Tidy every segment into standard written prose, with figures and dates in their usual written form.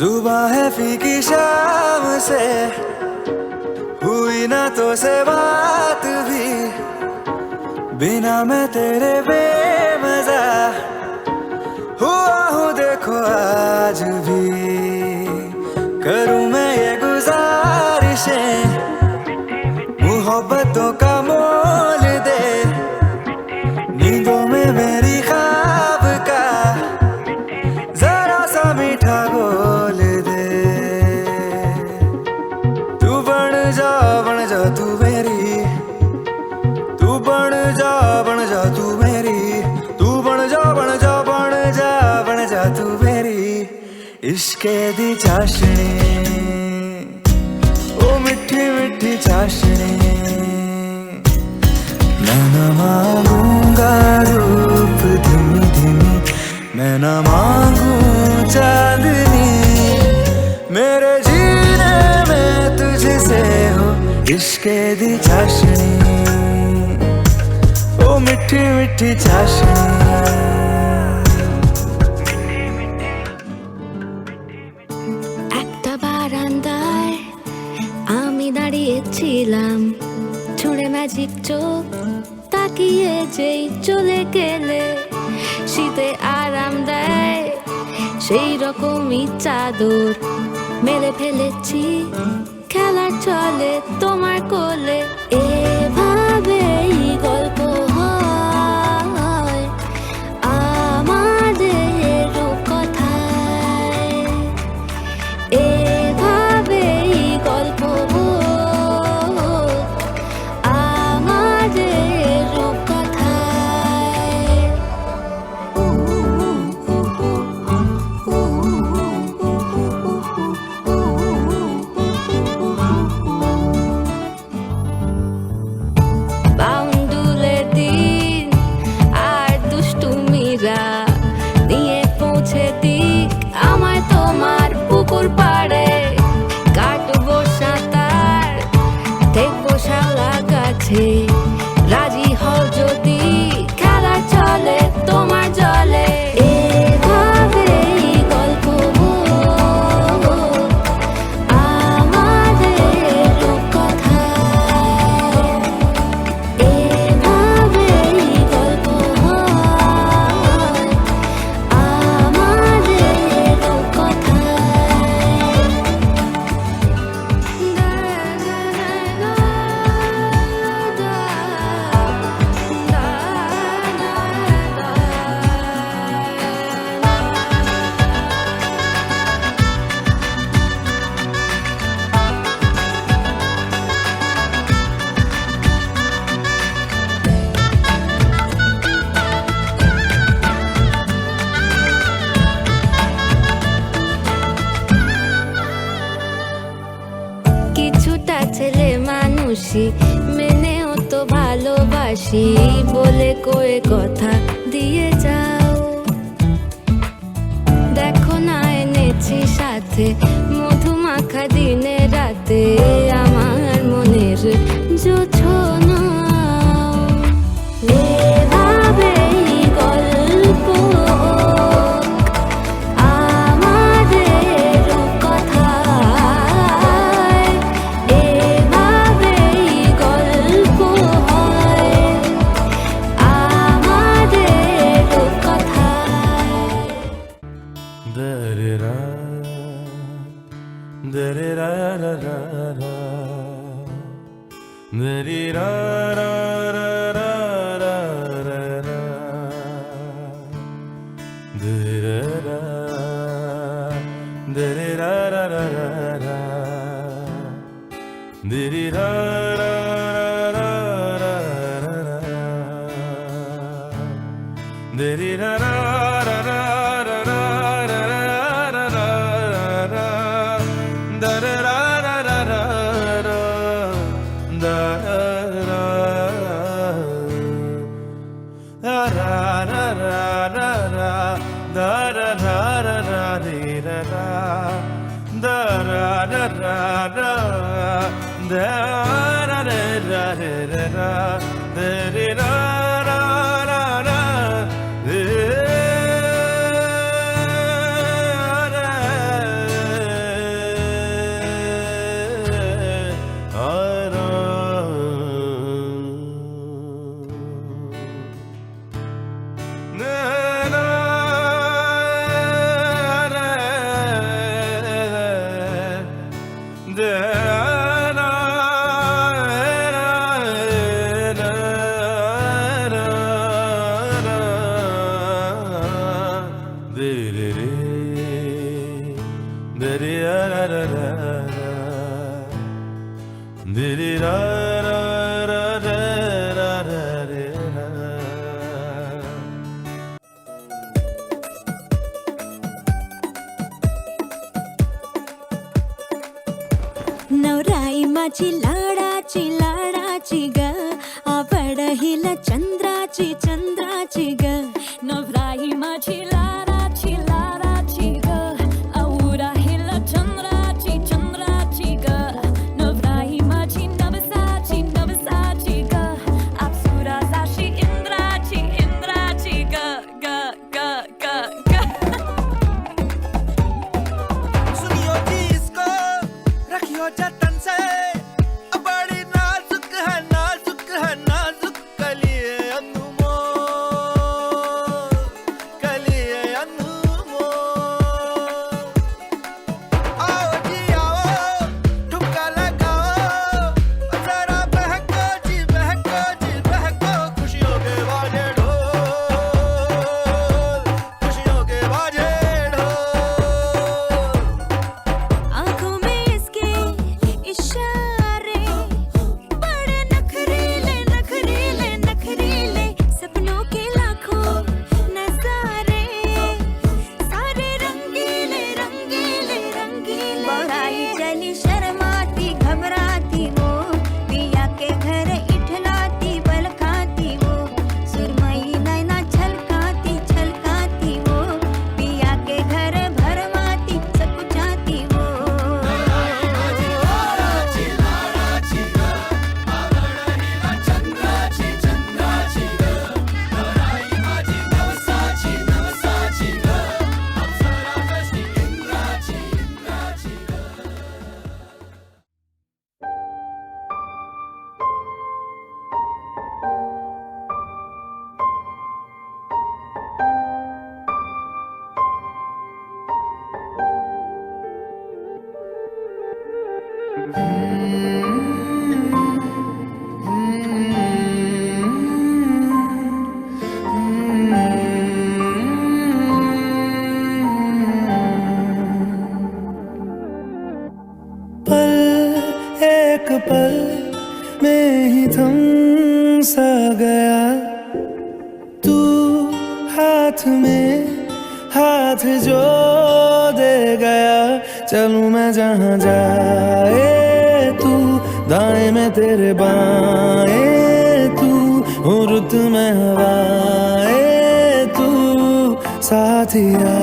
जुबां है फीकी शाम से, हुई ना तो से बात भी, बिना मैं तेरे बेमजा हुआ हूँ देखो आज भी। करूँ मैं ये गुजारिशें, मोहब्बतों का मोल दे, नींदों में मेरी ख्वाब का जरा सा मीठा बोल दे। तू बन जा तू मेरी, तू बन जा तू मेरी, तू बन जा तू मेरी इश्के दी चाशनी, ओ मिठी मिठी चाशनी। मैं न मांगूंगा रूप धीमी धीमी, मैं न मांगू चांदनी, मेरे जीने में तुझसे हो इश्के दी चाशनी, ओ मिठी मिठी चाशनी। একটা বারান্দায় আমি দাঁড়িয়েছিলাম, ছুঁড়ে ম্যাজিক চোখ তাকিয়ে যেই চলে গেলে, শীতে আরাম দেয় সেই রকমই চাদর মেলে ফেলেছি খেলার চলে তোমার কোলে। এভাবেই গল্প হয় আমাদের রূপকথায়, এভাবেই গল্প আমাদের রূপকথায়। বাউন্ডুলে দিন আর দুষ্টুমিরা নিয়ে পৌঁছে দিক আমায় তোমার পুকুর পাড়ে, কাটবো সাঁতার দেখবো শালা গাছে, রাজি হও যদি খেলা চলে তোমার জলে। এভাবেই গল্প আমাদের রূপকথায়, এভাবেই গল্প আমাদের রূপকথায়। কিছুটা ছেলে মানুষই মেনেও তো ভালোবাসি, বলে কয়ে কথা দিয়ে যাও। দেখো না এনেছি সাথে মধুমাখা দিনে রাতে আমার মনের জোছনা। এভাবেই গল্প আমাদের রূপকথায়, এভাবেই গল্প হয় আমাদের রূপকথায়। দরেরা দরেরা রা রা রা, দরেরা রা রা রা রা রা রা, দরেরা দরেরা রা রা রা রা, দরেরা রা রা রা রা রা, দরেরা রা রা রা রা রা রা রা রা রা, দরেরা রা রা রা রা, দরেরা রা রা রা রা রা, দরেরা রা রা রে রা রা, দরেরা রা রা রা, দরেরা রে রা রে রা, দরেরা রা রা রা, দরেরা माझी लाडाची लाडाची ग आवडहिला चंद्राची चंद्राची ग नवराई माझी लाडाची लाडाची ग आवडहिला चंद्राची चंद्राची ग नवराई माझी नवसाची नवसाची ग अप्सरा जाशी इंद्राची इंद्राची ग ग ग ग ग सुनियो जी इसको रखियो जतन से बड़ी नाजुक है नाजुक कलिए अनमोल आओ जी आओ ठुमका लगाओ जरा बहको जी बहको खुशियों के बाजे ढोल खुशियों के बाजे ढोल आँखों में इसके इशारे बड़े नखरीले नखरीले नखरीले सपनों के लाखों नजारे सारे रंगीले रंगीले रंगीले बड़ाई चली शर्माती घबराती वो पिया के घर इठलाती बल खाती वो सुरमई नैना छलकाती छलकाती वो पिया के घर भरमाती सकुचाती वो पल एक पल में ही थम सा गया तू हाथ में हाथ जो दे गया चलूं मैं जहाँ जाए तू दाएं में तेरे बाएं तू हूँ रुत में हवाएं तू साथिया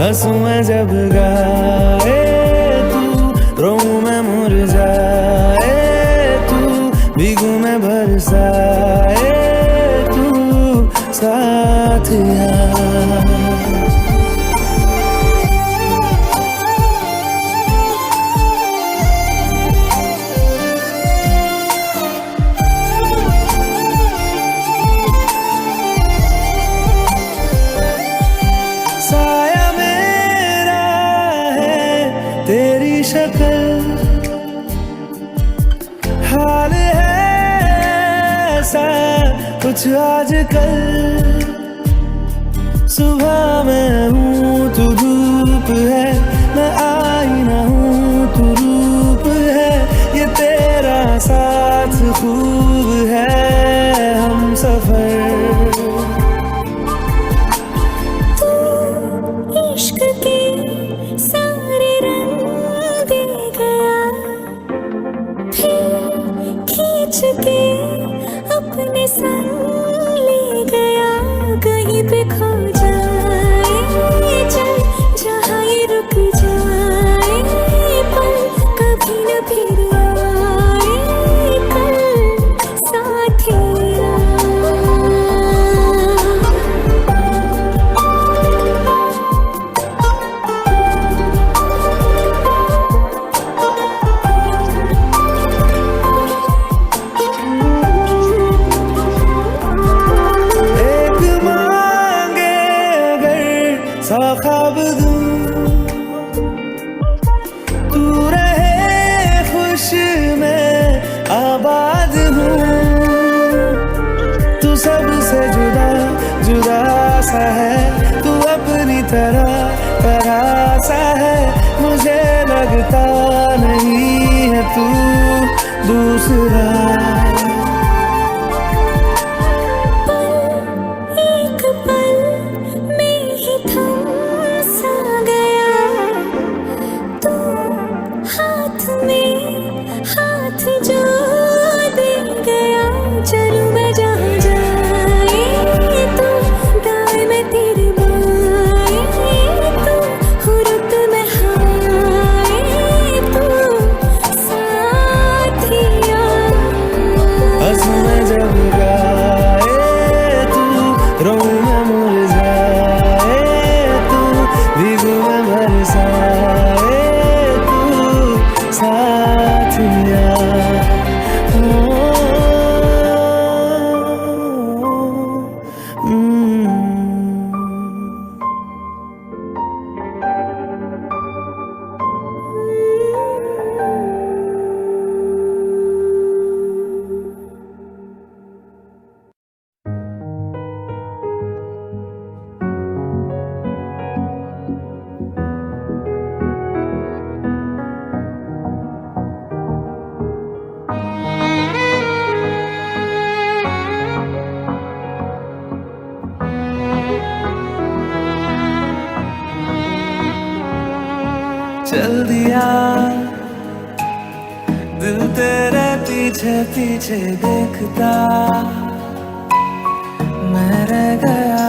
हंसूं मैं जब गाए तू रोऊं मैं मुरझाए तू भीगूं मैं बरसाए तू साथिया साया मेरा है तेरी शक्ल हाल है ऐसा कुछ आजकल सुबह मैं हूँ तू धूप है मैं आईना हूँ तू रूप है ये तेरा साथ खूब है हम सफर इश्क के सारे रंग दे गया फिर खींच के अपने संग ले गया कहीं पे खो जाए चल जहाँ ये रुक जाए पल कभी न फिर आए कल साथिया एक मांगे अगर सौ ख्वाब दूं तू रहे खुश मैं आबाद हूँ तू सबसे जुदा जुदा सा है तू अपनी तरह तरह सा है मुझे लगता नहीं है तू दूसरा एक पल में ही थम सा गया तू हाथ दिया, दिल तेरे पीछे पीछे देखता मैं रह गया।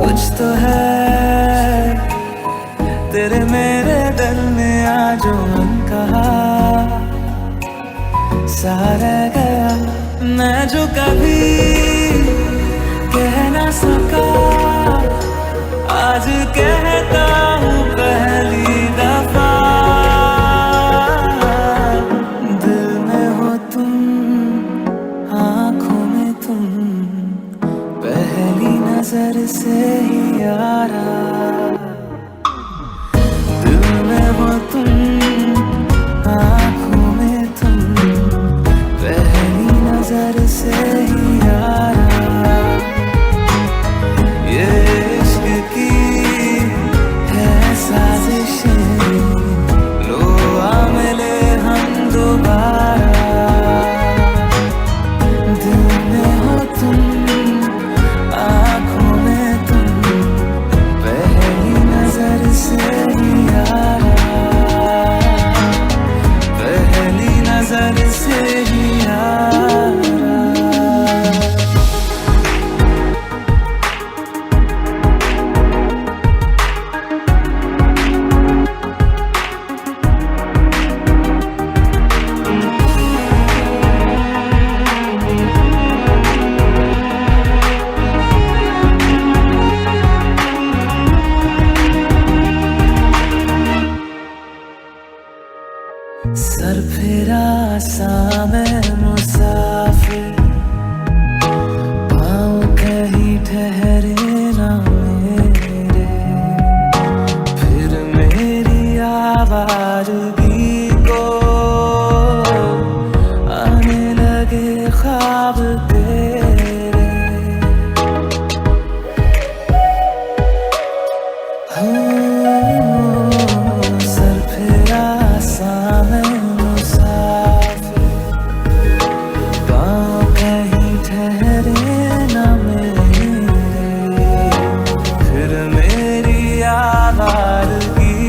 कुछ तो है तेरे मेरे दिल में आज जो मन कहा सा रह गया। मैं जो कभी कह ना सका आज कहता हूँ पहली दफा। दिल में हो तुम, आँखों में तुम, पहली नजर से ही यारा। दिल में हो तुम, आँखों में तुम, पहली नजर से ही यारा। ये इश्क की है साजिशें, लो आ मिले हम दोबारा। दिल में हो तुम, आँखों में तुम, पहली नजर से ही यारा, पहली नजर से ही यारा। सर फिरा सा मैं मुसाफिर, पाँव कहीं ठहरे ना मेरे। फिर मेरी आवाज़गी को आने लगे ख्वाब तेरे। सर फिरा सा मैं मुसाफिर, पाँव कहीं ठहरे ना मेरे। फिर मेरी आवाज़गी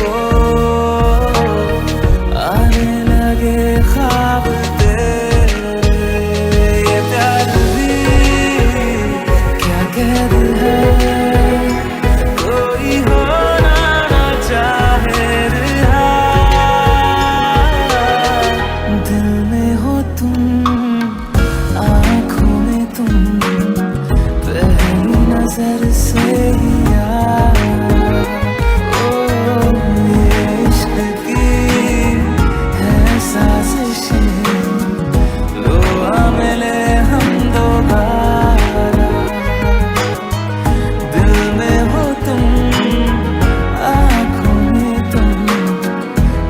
को आने लगे ख्वाब तेरे। ये प्यार भी क्या कहर है, कोई होना ना चाहे रहा। दिल में हो तुम, आँखों में तुम, पहली नजर से ही यारा। ओ ये इश्क की है साजिशें, लो आ मिले हम दोबारा। दिल में हो तुम, आँखों में तुम,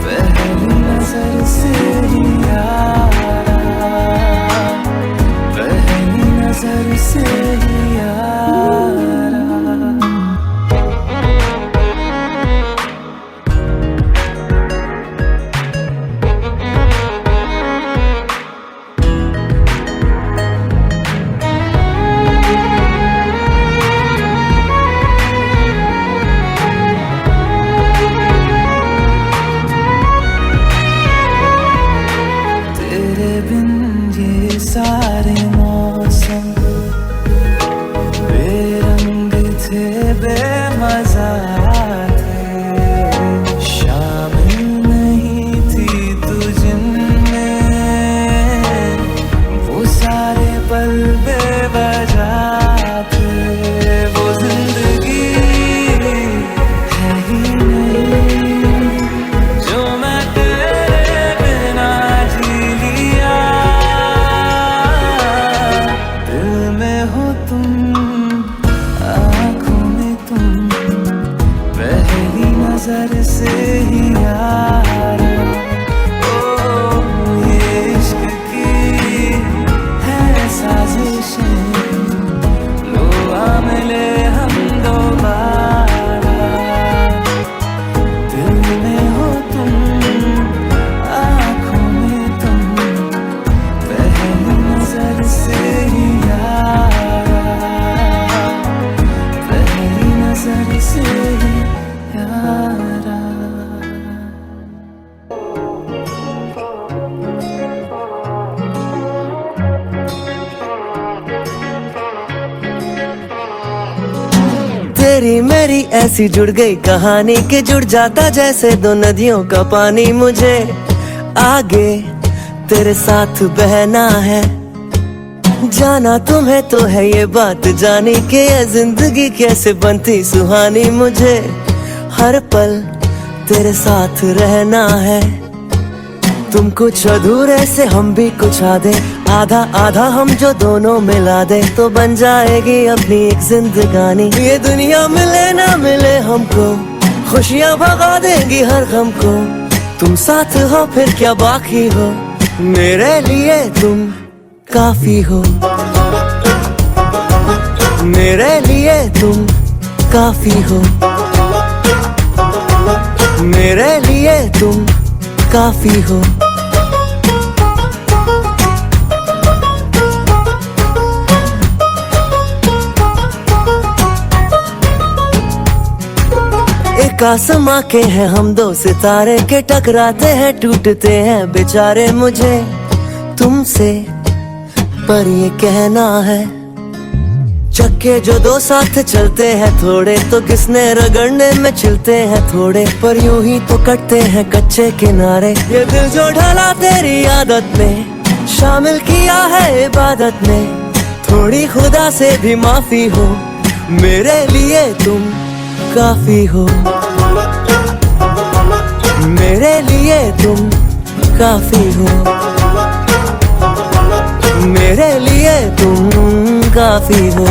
पहली नजर से ही यारा, पहली नजर से ही यारा। तेरे बिन ये सारे मौसम बेरंग थे, बेमजा थे। शामिल नहीं थी तू जिनमें, वो सारे पल बेवजह थे। वो जिंदगी है ही नहीं जो मैं तेरे बिना जी लिया। दिल में हो तुम, आँखों में तुम, पहली नजर से ही यारा। ओ ये इश्क की है साजिशें, लो आ मिले हम दोबारा। दिल में हो तुम, आँखों में तुम, पहली नजर से ही यारा, पहली नजर से ही यारा। तेरी मेरी ऐसी जुड़ गई कहानी कि जुड़ जाता जैसे दो नदियों का पानी। मुझे आगे तेरे साथ बहना है, जाना तुम्हें तो है ये बात जानी कि ये जिंदगी कैसे बनती सुहानी। मुझे हर पल तेरे साथ रहना है, तुम कुछ अधूरे से हम भी कुछ आधे, आधा आधा हम जो दोनों मिला दे तो बन जाएगी अपनी एक जिंदगानी। ये दुनिया मिले ना मिले हमको, खुशियाँ भगा देंगी हर गम को। तुम साथ हो फिर क्या बाकी हो, मेरे लिए तुम काफी हो, मेरे लिए तुम काफी हो, मेरे लिए तुम काफी हो। एक आसमां के हैं हम दो सितारे के, टकराते हैं टूटते हैं बेचारे। मुझे तुमसे पर ये कहना है, चक्के जो दो साथ चलते हैं थोड़े तो किसने रगड़ने में चलते हैं थोड़े, पर यूं ही तो कटते हैं कच्चे किनारे। ये दिल जो ढला तेरी आदत में, शामिल किया है इबादत में, थोड़ी खुदा से भी माफी हो, मेरे लिए तुम काफी हो, मेरे लिए तुम काफी हो, मेरे लिए तुम काफी हो।